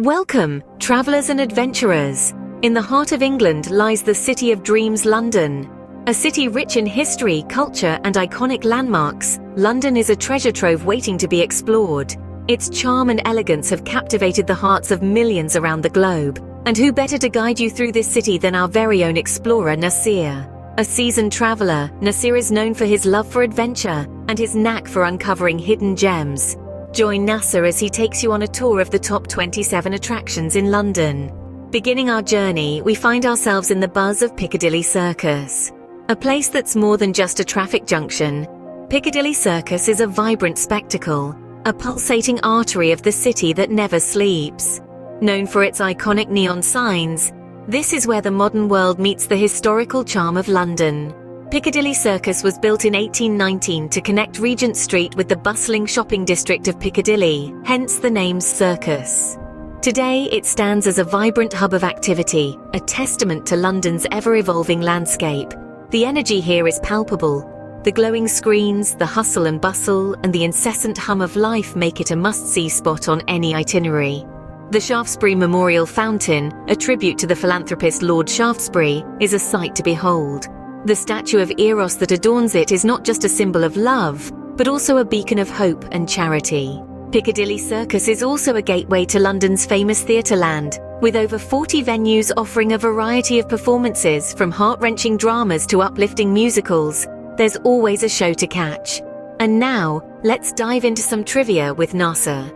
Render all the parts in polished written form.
Welcome, travellers and adventurers. In the heart of England lies the City of Dreams, London. A city rich in history, culture and iconic landmarks, London is a treasure trove waiting to be explored. Its charm and elegance have captivated the hearts of millions around the globe. And who better to guide you through this city than our very own explorer, Nasir? A seasoned traveller, Nasir is known for his love for adventure and his knack for uncovering hidden gems. Join Nasir as he takes you on a tour of the top 27 attractions in London. Beginning our journey, we find ourselves in the buzz of Piccadilly Circus. A place that's more than just a traffic junction. Piccadilly Circus is a vibrant spectacle, a pulsating artery of the city that never sleeps. Known for its iconic neon signs, this is where the modern world meets the historical charm of London. Piccadilly Circus was built in 1819 to connect Regent Street with the bustling shopping district of Piccadilly, hence the name Circus. Today, it stands as a vibrant hub of activity, a testament to London's ever-evolving landscape. The energy here is palpable. The glowing screens, the hustle and bustle, and the incessant hum of life make it a must-see spot on any itinerary. The Shaftesbury Memorial Fountain, a tribute to the philanthropist Lord Shaftesbury, is a sight to behold. The statue of Eros that adorns it is not just a symbol of love, but also a beacon of hope and charity. Piccadilly Circus is also a gateway to London's famous Theatreland, with over 40 venues offering a variety of performances from heart-wrenching dramas to uplifting musicals. There's always a show to catch. And now, let's dive into some trivia with Nasir.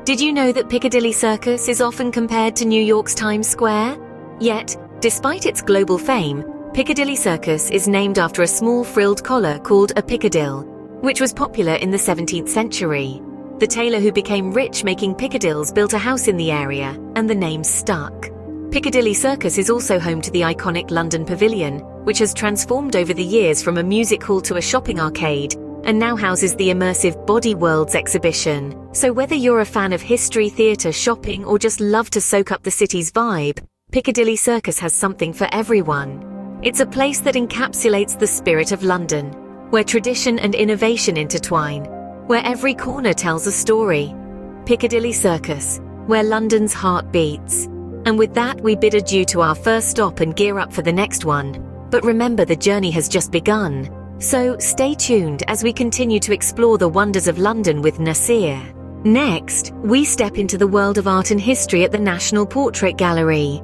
Did you know that Piccadilly Circus is often compared to New York's Times Square? Yet, despite its global fame, Piccadilly Circus is named after a small frilled collar called a piccadille, which was popular in the 17th century. The tailor who became rich making piccadilles built a house in the area, and the name stuck. Piccadilly Circus is also home to the iconic London Pavilion, which has transformed over the years from a music hall to a shopping arcade, and now houses the immersive Body Worlds exhibition. So whether you're a fan of history, theatre, shopping, or just love to soak up the city's vibe, Piccadilly Circus has something for everyone. It's a place that encapsulates the spirit of London, where tradition and innovation intertwine, where every corner tells a story. Piccadilly Circus, where London's heart beats. And with that, we bid adieu to our first stop and gear up for the next one. But remember, the journey has just begun. So stay tuned as we continue to explore the wonders of London with Nasir. Next, we step into the world of art and history at the National Portrait Gallery.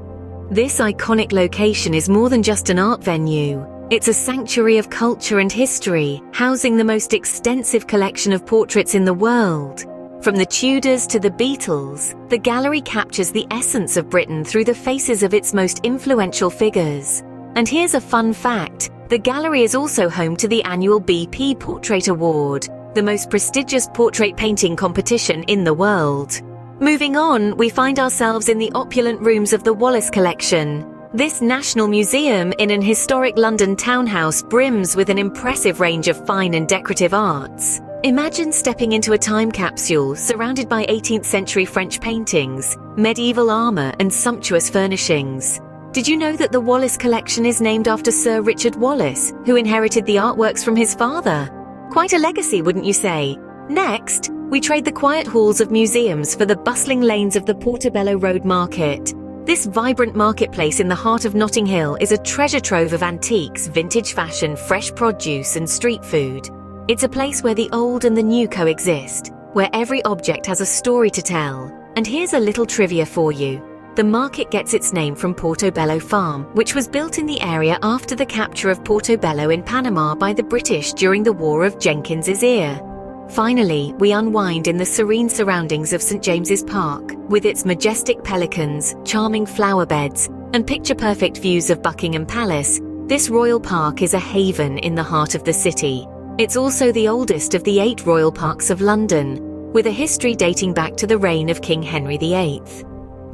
This iconic location is more than just an art venue. It's a sanctuary of culture and history, housing the most extensive collection of portraits in the world. From the Tudors to the Beatles, the gallery captures the essence of Britain through the faces of its most influential figures. And here's a fun fact: the gallery is also home to the annual BP Portrait Award, the most prestigious portrait painting competition in the world. Moving on, we find ourselves in the opulent rooms of the Wallace Collection. This national museum in an historic London townhouse brims with an impressive range of fine and decorative arts. Imagine stepping into a time capsule surrounded by 18th century French paintings, medieval armor, and sumptuous furnishings. Did you know that the Wallace Collection is named after Sir Richard Wallace, who inherited the artworks from his father? Quite a legacy, wouldn't you say? Next, we trade the quiet halls of museums for the bustling lanes of the Portobello Road Market. This vibrant marketplace in the heart of Notting Hill is a treasure trove of antiques, vintage fashion, fresh produce, and street food. It's a place where the old and the new coexist, where every object has a story to tell. And here's a little trivia for you. The market gets its name from Portobello Farm, which was built in the area after the capture of Portobello in Panama by the British during the War of Jenkins's Ear. Finally, we unwind in the serene surroundings of St James's Park, with its majestic pelicans, charming flower beds, and picture-perfect views of Buckingham Palace. This royal park is a haven in the heart of the city. It's also the oldest of the 8 royal parks of London, with a history dating back to the reign of King Henry VIII.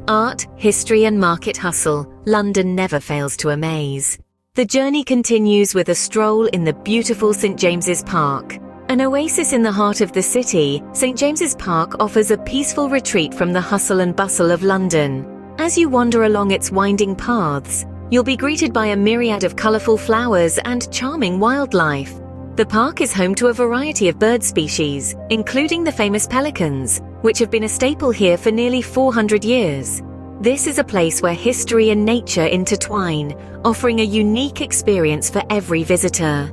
Art, history, and market hustle, London never fails to amaze. The journey continues with a stroll in the beautiful St James's Park. An oasis in the heart of the city, St James's Park offers a peaceful retreat from the hustle and bustle of London. As you wander along its winding paths, you'll be greeted by a myriad of colourful flowers and charming wildlife. The park is home to a variety of bird species, including the famous pelicans, which have been a staple here for nearly 400 years. This is a place where history and nature intertwine, offering a unique experience for every visitor.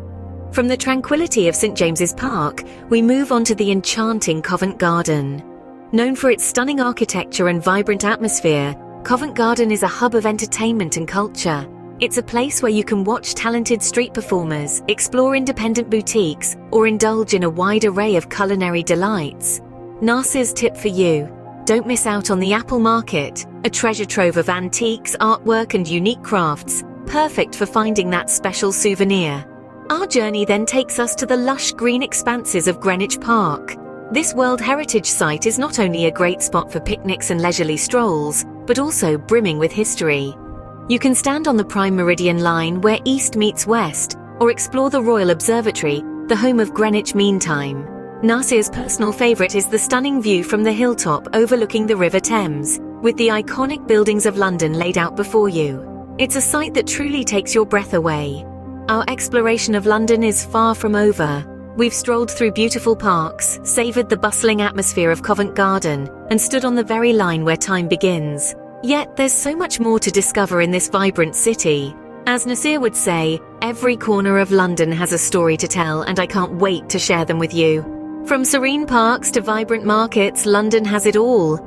From the tranquility of St. James's Park, we move on to the enchanting Covent Garden. Known for its stunning architecture and vibrant atmosphere, Covent Garden is a hub of entertainment and culture. It's a place where you can watch talented street performers, explore independent boutiques, or indulge in a wide array of culinary delights. Nasir's tip for you: don't miss out on the Apple Market, a treasure trove of antiques, artwork, and unique crafts, perfect for finding that special souvenir. Our journey then takes us to the lush green expanses of Greenwich Park. This World Heritage Site is not only a great spot for picnics and leisurely strolls, but also brimming with history. You can stand on the Prime Meridian line where east meets west, or explore the Royal Observatory, the home of Greenwich Mean Time. Nasir's personal favourite is the stunning view from the hilltop overlooking the River Thames, with the iconic buildings of London laid out before you. It's a sight that truly takes your breath away. Our exploration of London is far from over. We've strolled through beautiful parks, savoured the bustling atmosphere of Covent Garden, and stood on the very line where time begins. Yet there's so much more to discover in this vibrant city. As Nasir would say, every corner of London has a story to tell, and I can't wait to share them with you. From serene parks to vibrant markets, London has it all.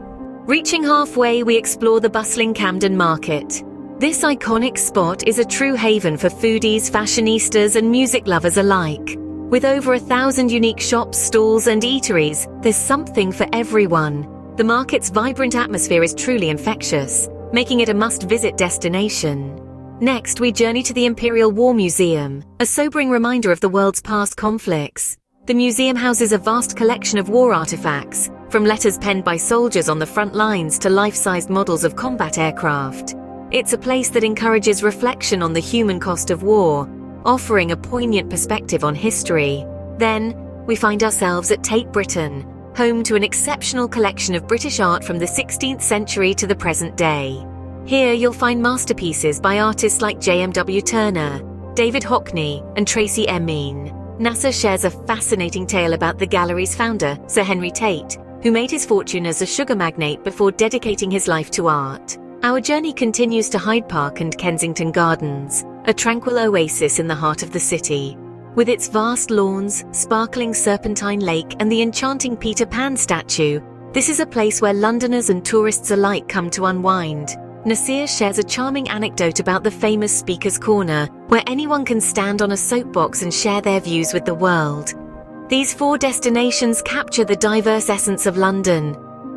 Reaching halfway, we explore the bustling Camden Market. This iconic spot is a true haven for foodies, fashionistas, and music lovers alike. With over 1,000 unique shops, stalls, and eateries, there's something for everyone. The market's vibrant atmosphere is truly infectious, making it a must-visit destination. Next, we journey to the Imperial War Museum, a sobering reminder of the world's past conflicts. The museum houses a vast collection of war artifacts, from letters penned by soldiers on the front lines to life-sized models of combat aircraft. It's a place that encourages reflection on the human cost of war, offering a poignant perspective on history. Then, we find ourselves at Tate Britain, home to an exceptional collection of British art from the 16th century to the present day. Here you'll find masterpieces by artists like J.M.W. Turner, David Hockney, and Tracy Emin. Nasir shares a fascinating tale about the gallery's founder, Sir Henry Tate, who made his fortune as a sugar magnate before dedicating his life to art. Our journey continues to Hyde Park and Kensington Gardens, a tranquil oasis in the heart of the city. With its vast lawns, sparkling Serpentine Lake, and the enchanting Peter Pan statue, this is a place where Londoners and tourists alike come to unwind. Nasir shares a charming anecdote about the famous Speaker's Corner, where anyone can stand on a soapbox and share their views with the world. These 4 destinations capture the diverse essence of London.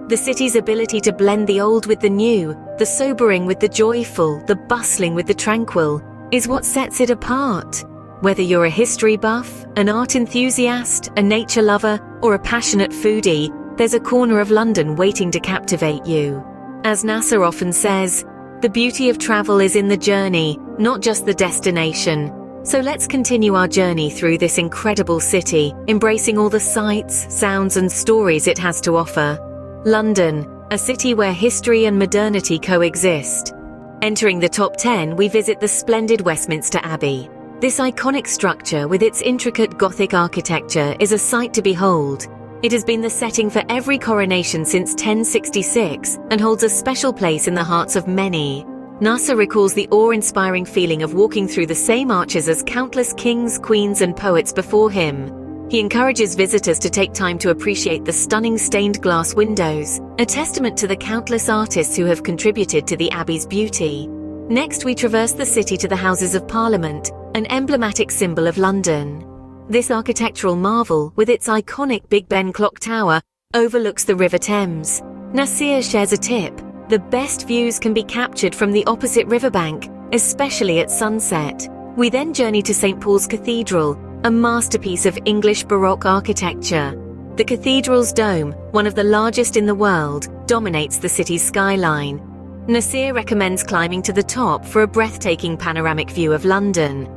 The city's ability to blend the old with the new, the sobering with the joyful, the bustling with the tranquil, is what sets it apart. Whether you're a history buff, an art enthusiast, a nature lover, or a passionate foodie, there's a corner of London waiting to captivate you. As Nasir often says, the beauty of travel is in the journey, not just the destination. So let's continue our journey through this incredible city, embracing all the sights, sounds, and stories it has to offer. London, a city where history and modernity coexist. Entering the top 10, we visit the splendid Westminster Abbey. This iconic structure, with its intricate Gothic architecture, is a sight to behold. It has been the setting for every coronation since 1066 and holds a special place in the hearts of many. Nasir recalls the awe-inspiring feeling of walking through the same arches as countless kings, queens, and poets before him. He encourages visitors to take time to appreciate the stunning stained glass windows, a testament to the countless artists who have contributed to the Abbey's beauty. Next, we traverse the city to the Houses of Parliament, an emblematic symbol of London. This architectural marvel, with its iconic Big Ben clock tower, overlooks the River Thames. Nasir shares a tip: the best views can be captured from the opposite riverbank, especially at sunset. We then journey to St. Paul's Cathedral, a masterpiece of English Baroque architecture. The cathedral's dome, one of the largest in the world, dominates the city's skyline. Nasir recommends climbing to the top for a breathtaking panoramic view of London.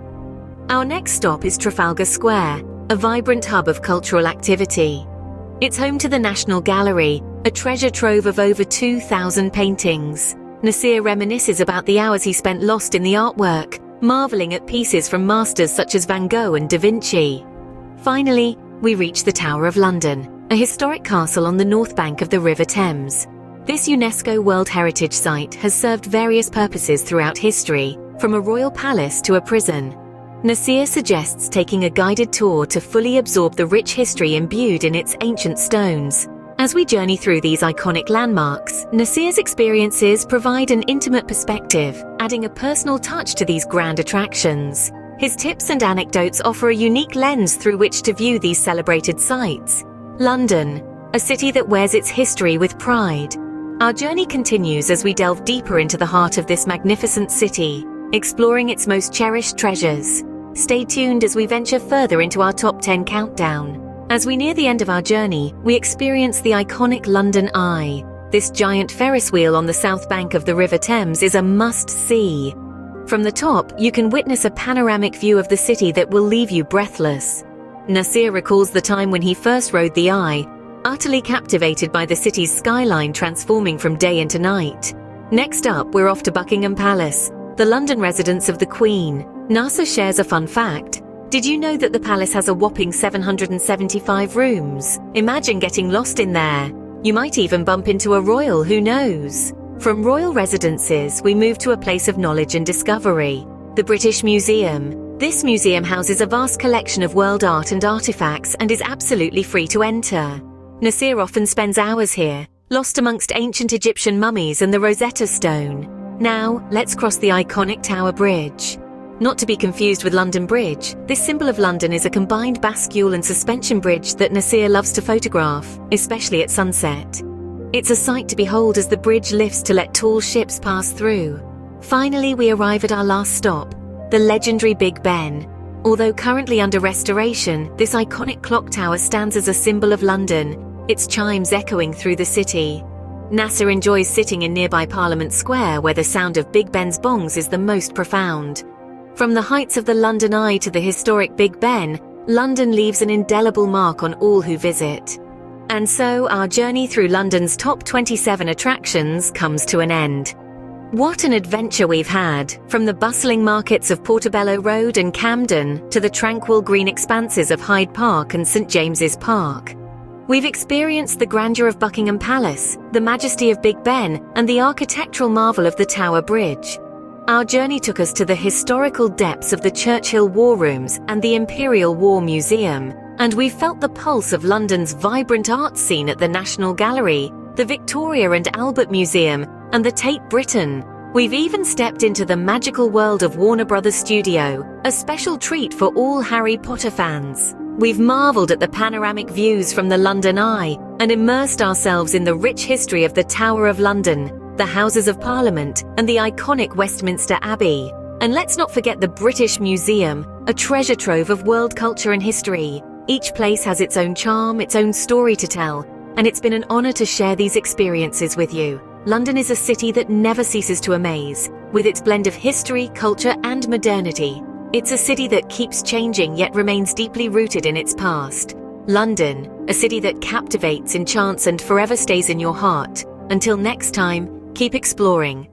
Our next stop is Trafalgar Square, a vibrant hub of cultural activity. It's home to the National Gallery, a treasure trove of over 2,000 paintings. Nasir reminisces about the hours he spent lost in the artwork, marveling at pieces from masters such as Van Gogh and Da Vinci. Finally, we reach the Tower of London, a historic castle on the north bank of the River Thames. This UNESCO World Heritage Site has served various purposes throughout history, from a royal palace to a prison. Nasir suggests taking a guided tour to fully absorb the rich history imbued in its ancient stones. As we journey through these iconic landmarks, Nasir's experiences provide an intimate perspective, adding a personal touch to these grand attractions. His tips and anecdotes offer a unique lens through which to view these celebrated sites. London, a city that wears its history with pride. Our journey continues as we delve deeper into the heart of this magnificent city, exploring its most cherished treasures. Stay tuned as we venture further into our top 10 countdown. As we near the end of our journey, we experience the iconic London Eye. This giant Ferris wheel on the south bank of the River Thames is a must-see. From the top, you can witness a panoramic view of the city that will leave you breathless. Nasir recalls the time when he first rode the Eye, utterly captivated by the city's skyline transforming from day into night. Next up, we're off to Buckingham Palace, the London residence of the Queen. Nasir shares a fun fact. Did you know that the palace has a whopping 775 rooms? Imagine getting lost in there. You might even bump into a royal, who knows? From royal residences, we move to a place of knowledge and discovery, the British Museum. This museum houses a vast collection of world art and artifacts and is absolutely free to enter. Nasir often spends hours here, lost amongst ancient Egyptian mummies and the Rosetta Stone. Now, let's cross the iconic Tower Bridge. Not to be confused with London Bridge, this symbol of London is a combined bascule and suspension bridge that Nasir loves to photograph, especially at sunset. It's a sight to behold as the bridge lifts to let tall ships pass through. Finally, we arrive at our last stop, the legendary Big Ben. Although currently under restoration, this iconic clock tower stands as a symbol of London, its chimes echoing through the city. Nasir enjoys sitting in nearby Parliament Square, where the sound of Big Ben's bongs is the most profound. From the heights of the London Eye to the historic Big Ben, London leaves an indelible mark on all who visit. And so our journey through London's top 27 attractions comes to an end. What an adventure we've had, from the bustling markets of Portobello Road and Camden to the tranquil green expanses of Hyde Park and St James's Park. We've experienced the grandeur of Buckingham Palace, the majesty of Big Ben, and the architectural marvel of the Tower Bridge. Our journey took us to the historical depths of the Churchill War Rooms and the Imperial War Museum, and we felt the pulse of London's vibrant art scene at the National Gallery, the Victoria and Albert Museum, and the Tate Britain. We've even stepped into the magical world of Warner Brothers Studio, a special treat for all Harry Potter fans. We've marveled at the panoramic views from the London Eye and immersed ourselves in the rich history of the Tower of London, the Houses of Parliament, and the iconic Westminster Abbey. And let's not forget the British Museum, a treasure trove of world culture and history. Each place has its own charm, its own story to tell, and it's been an honor to share these experiences with you. London is a city that never ceases to amaze, with its blend of history, culture, and modernity. It's a city that keeps changing yet remains deeply rooted in its past. London, a city that captivates, enchants, and forever stays in your heart. Until next time, keep exploring.